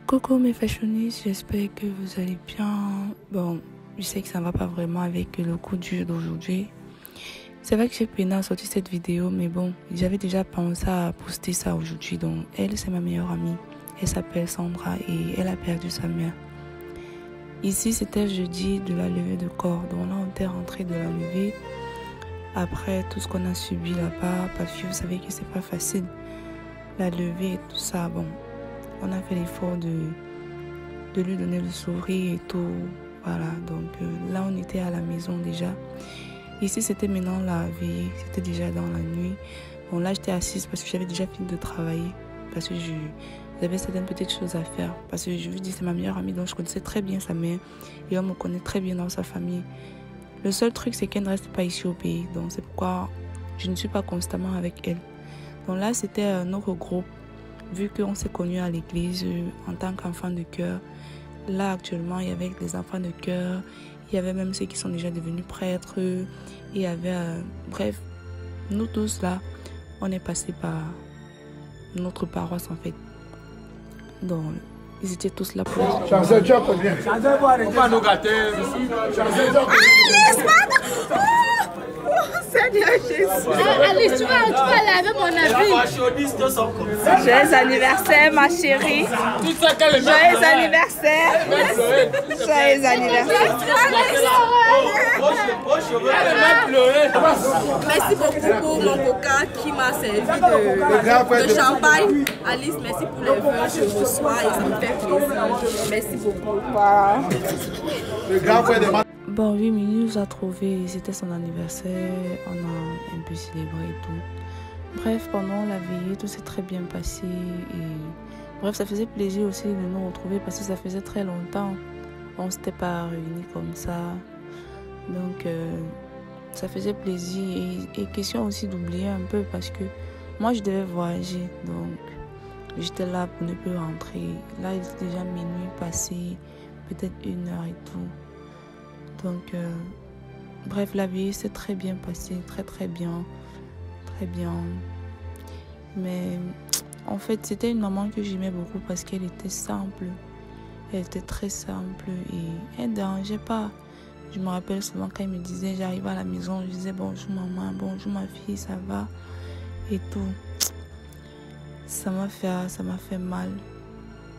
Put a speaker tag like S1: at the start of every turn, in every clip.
S1: Coucou mes fashionistes, j'espère que vous allez bien. Bon, je sais que ça ne va pas vraiment avec le coup du jour d'aujourd'hui. C'est vrai que j'ai peiné à sortir cette vidéo, mais bon, j'avais déjà pensé à poster ça aujourd'hui. Donc, elle, c'est ma meilleure amie. Elle s'appelle Sandra et elle a perdu sa mère. Ici, c'était jeudi de la levée de corps. Donc là, on était rentré de la levée. Après tout ce qu'on a subi là-bas, parce que vous savez que c'est pas facile. La levée et tout ça, bon. On a fait l'effort de lui donner le sourire et tout. Voilà, donc là, on était à la maison déjà. Ici, c'était maintenant la veillée. C'était déjà dans la nuit. Bon, là, j'étais assise parce que j'avais déjà fini de travailler. Parce que j'avais certaines petites choses à faire. Parce que je vous dis, c'est ma meilleure amie. Donc, je connaissais très bien sa mère. Et on me connaît très bien dans sa famille. Le seul truc, c'est qu'elle ne reste pas ici au pays. Donc, c'est pourquoi je ne suis pas constamment avec elle. Donc là, c'était notre groupe. Vu qu'on s'est connus à l'église en tant qu'enfants de cœur, là actuellement il y avait des enfants de cœur, il y avait même ceux qui sont déjà devenus prêtres, il y avait, bref, nous tous là, on est passé par notre paroisse en fait. Donc ils étaient tous là pour nous.
S2: Chancel, tu as combien? On va nous gâter ici. Chancel, tu as combien?
S3: Seigneur Jésus. Allez, tu vas laver mon habit. Joyeux anniversaire, ma chérie. Joyeux anniversaire. Joyeux anniversaire. Merci beaucoup pour mon coca qui m'a servi de champagne. Alice, merci pour les vins. Je reçois et ça me fait plaisir. Merci beaucoup.
S2: Le grand frère de
S1: Bon, oui, mais il nous a trouvés, c'était son anniversaire, on a un peu célébré et tout. Bref, pendant la veillée, tout s'est très bien passé. Et bref, ça faisait plaisir aussi de nous retrouver parce que ça faisait très longtemps. On ne s'était pas réunis comme ça. Donc, ça faisait plaisir. Et question aussi d'oublier un peu parce que moi, je devais voyager. Donc, j'étais là pour ne plus rentrer. Là, il était déjà minuit passé, peut-être 1 heure et tout. Donc, bref, la vie s'est très bien passée, très bien. Mais en fait, c'était une maman que j'aimais beaucoup parce qu'elle était simple. Elle était très simple et elle ne dérangeait pas. Je me rappelle souvent quand elle me disait, j'arrive à la maison, je disais bonjour maman, bonjour ma fille, ça va et tout. Ça m'a fait mal.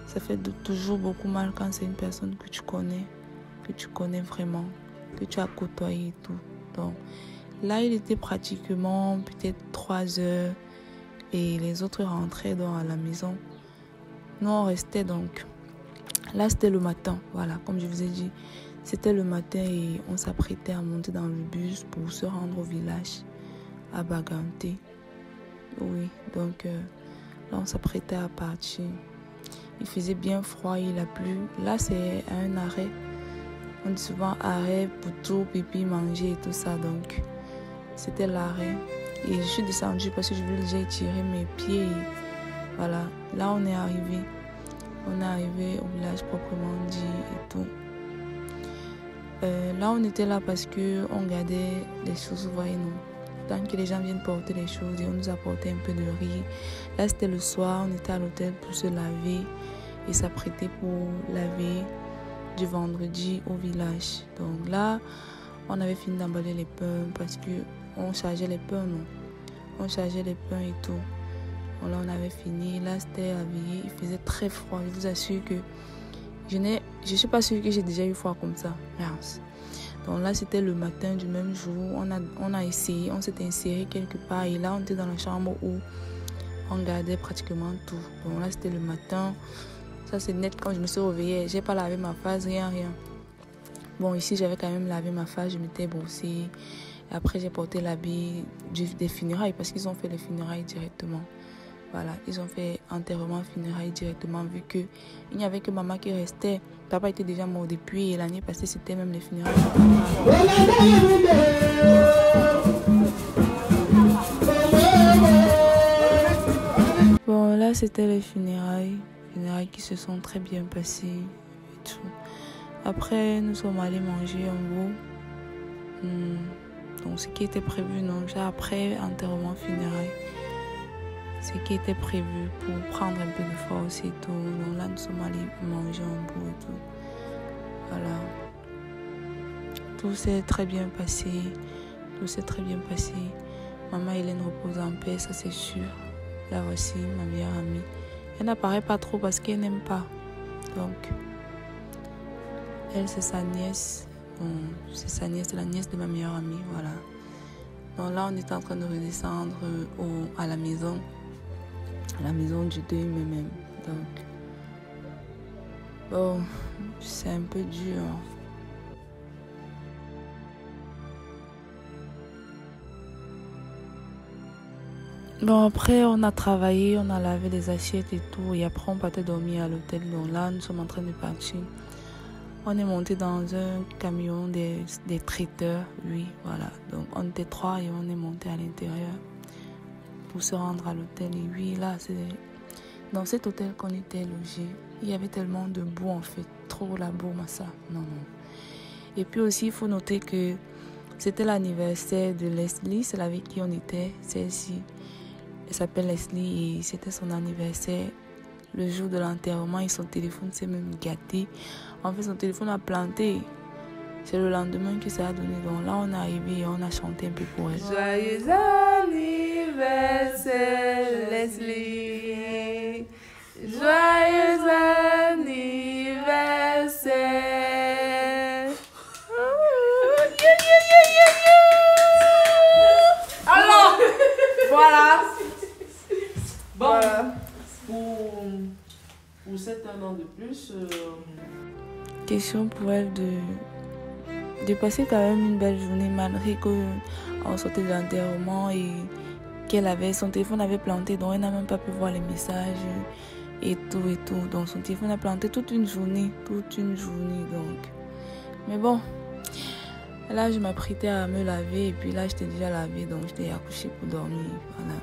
S1: Ça fait toujours beaucoup mal quand c'est une personne que tu connais vraiment, que tu as côtoyé et tout. Donc là, il était pratiquement peut-être 3 heures et les autres rentraient à la maison. Nous, on restait donc. Là, c'était le matin, voilà, comme je vous ai dit. C'était le matin et on s'apprêtait à monter dans le bus pour se rendre au village, à Baganté. Oui, donc là, on s'apprêtait à partir. Il faisait bien froid, il a plu. Là, c'est un arrêt. On dit souvent arrêt pour tout, pipi, manger et tout ça. Donc, c'était l'arrêt. Et je suis descendue parce que je voulais déjà étirer mes pieds. Et voilà. Là, on est arrivé. On est arrivé au village proprement dit et tout. Là, on était là parce qu'on gardait les choses, vous voyez, non. Tant que les gens viennent porter les choses et on nous apportait un peu de riz. Là, c'était le soir. On était à l'hôtel pour se laver et s'apprêter pour laver du vendredi au village. Donc là, on avait fini d'emballer les pains parce que on chargeait les pains, non. On chargeait les pains et tout. Donc là, on avait fini. Là, c'était la veillée. Il faisait très froid. Je vous assure que je suis pas sûre que j'ai déjà eu froid comme ça. Mince. Donc là, c'était le matin du même jour. On a essayé, on s'était inséré quelque part. Et là, on était dans la chambre où on gardait pratiquement tout. Donc là, c'était le matin. Ça, c'est net quand je me suis réveillée. J'ai pas lavé ma face, rien. Bon, ici, j'avais quand même lavé ma face. Je m'étais brossée. Après, j'ai porté l'habit des funérailles parce qu'ils ont fait les funérailles directement. Voilà, ils ont fait enterrement, funérailles directement vu qu'il n'y avait que maman qui restait. Papa était déjà mort depuis et l'année passée, c'était même les funérailles. Bon, là, c'était les funérailles qui se sont très bien passées et tout. Après, nous sommes allés manger en haut. Donc, ce qui était prévu, non, déjà après enterrement, funérailles. ce qui était prévu pour prendre un peu de force et tout. Donc là, nous sommes allés manger un bout et tout. Voilà. Tout s'est très bien passé. Tout s'est très bien passé. Maman Hélène repose en paix, ça c'est sûr. Là voici ma meilleure amie. Elle n'apparaît pas trop parce qu'elle n'aime pas. Donc, elle c'est sa nièce. Bon, c'est sa nièce, c'est la nièce de ma meilleure amie, voilà. Donc là, on est en train de redescendre à la maison du deuil même. Donc, bon, c'est un peu dur. Bon, après, on a travaillé, on a lavé les assiettes et tout. Et après, on partait dormir à l'hôtel. Donc là, nous sommes en train de partir. On est monté dans un camion des traiteurs, oui, voilà. Donc, on était 3 et on est monté à l'intérieur pour se rendre à l'hôtel. Et oui, là, c'est dans cet hôtel qu'on était logé. Il y avait tellement de boue, en fait. Trop la boue, ça. Non. Et puis aussi, il faut noter que c'était l'anniversaire de Leslie, celle avec qui on était, celle-ci. Elle s'appelle Leslie et c'était son anniversaire le jour de l'enterrement et son téléphone s'est même gâté. En fait, son téléphone a planté. C'est le lendemain que ça a donné. Donc là, on est arrivé et on a chanté un peu pour elle.
S4: Joyeux anniversaire, Leslie. Joyeux anniversaire. Alors, voilà. Bon, voilà. Pour 7 ans de plus...
S1: Question pour elle de passer quand même une belle journée malgré qu'on sortait de l'enterrement et qu'elle avait... Son téléphone avait planté, donc elle n'a même pas pu voir les messages et tout. Donc son téléphone a planté toute une journée. Donc. Mais bon, là je m'apprêtais à me laver et puis là j'étais déjà lavée, donc j'étais accouchée pour dormir. Voilà.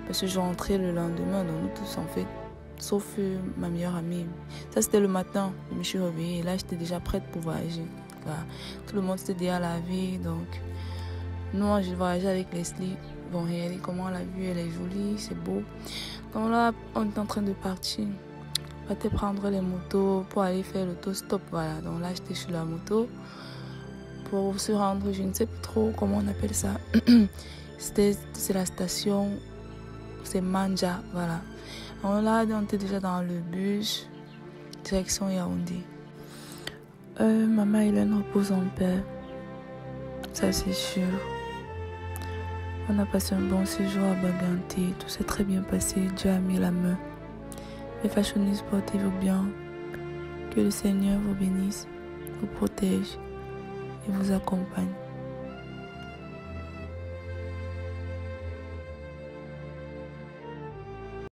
S1: Parce que je rentrais le lendemain, donc nous tous en fait, sauf ma meilleure amie. Ça c'était le matin, je me suis réveillée et là j'étais déjà prête pour voyager. Voilà. Tout le monde s'était déjà lavé, donc nous j'ai voyagé avec Leslie. Bon, regardez comment la vue elle est jolie, c'est beau. Donc là on est en train de partir. On va te prendre les motos pour aller faire l'autostop. Voilà, donc là j'étais sur la moto pour se rendre, je ne sais plus trop comment on appelle ça. C'est la station, c'est Manja, voilà. Alors là, on était déjà dans le bus, direction Yaoundé. Maman Hélène repose en paix, ça c'est sûr. On a passé un bon séjour à Baganté, tout s'est très bien passé, Dieu a mis la main. Les fashionistes, portez-vous bien, que le Seigneur vous bénisse, vous protège et vous accompagne.